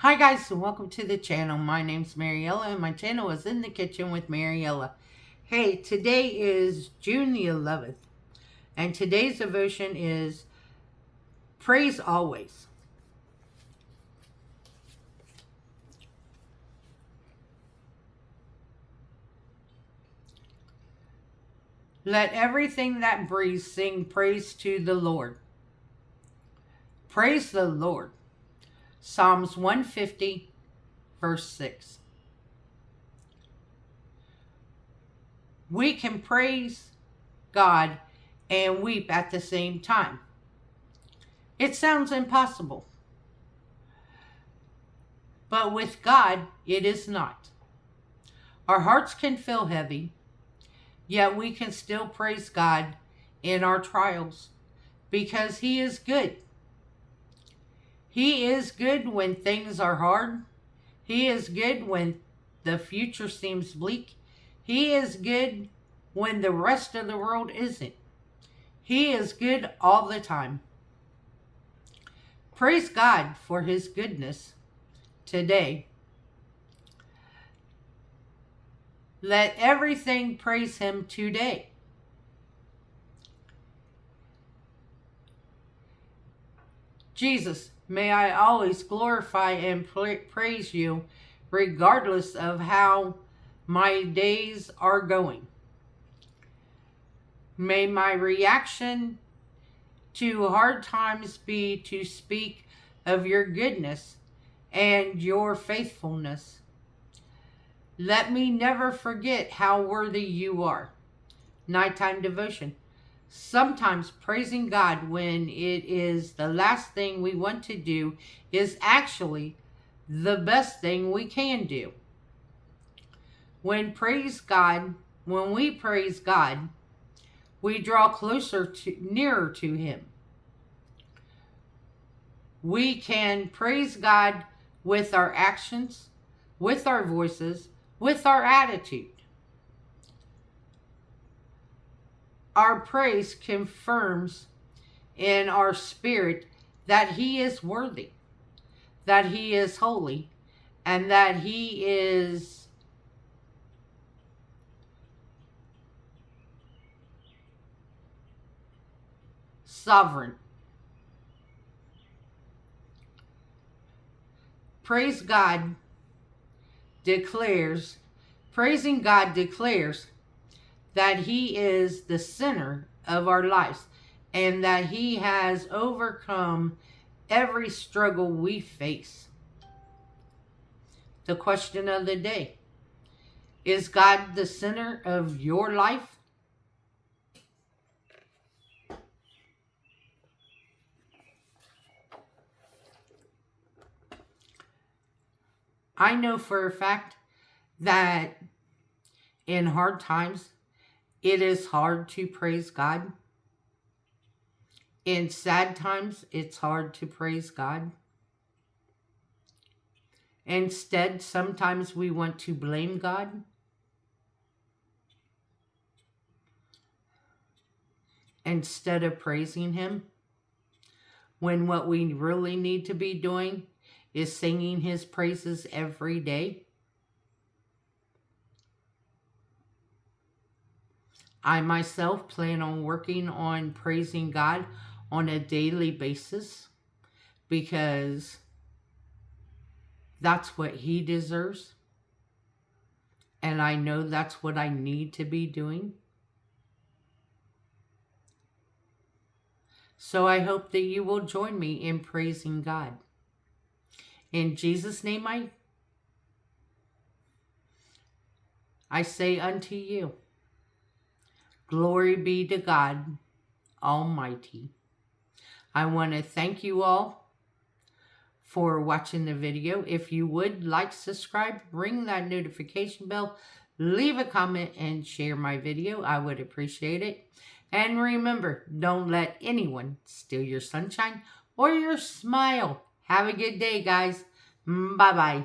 Hi guys, and welcome to the channel. My name's Mariella and my channel is In the Kitchen with Mariella. Hey, today is June the 11th and today's devotion is Praise Always. Let everything that breathes sing praise to the Lord. Praise the Lord. Psalms 150 verse 6. We can praise God and weep at the same time. It sounds impossible. But with God, it is not. Our hearts can feel heavy, yet we can still praise God in our trials because He is good. He is good when things are hard. He is good when the future seems bleak. He is good when the rest of the world isn't. He is good all the time. Praise God for His goodness today. Let everything praise Him today. Jesus, may I always glorify and praise you regardless of how my days are going. May my reaction to hard times be to speak of your goodness and your faithfulness. Let me never forget how worthy you are. Nighttime devotion. Sometimes praising God when it is the last thing we want to do is actually the best thing we can do. When we praise God, we draw nearer to Him. We can praise God with our actions, with our voices, with our attitude. Our praise confirms in our spirit that He is worthy, that He is holy, and that He is sovereign. Praising God declares that He is the center of our lives and that He has overcome every struggle we face. The question of the day: is God the center of your life? I know for a fact that in hard times, it is hard to praise God. In sad times, it's hard to praise God. Instead, sometimes we want to blame God. Instead of praising Him, when what we really need to be doing is singing His praises every day. I myself plan on working on praising God on a daily basis because that's what He deserves. And I know that's what I need to be doing. So I hope that you will join me in praising God. In Jesus' name I say unto you, glory be to God Almighty. I want to thank you all for watching the video. If you would like, subscribe, ring that notification bell, leave a comment, and share my video. I would appreciate it. And remember, don't let anyone steal your sunshine or your smile. Have a good day, guys. Bye-bye.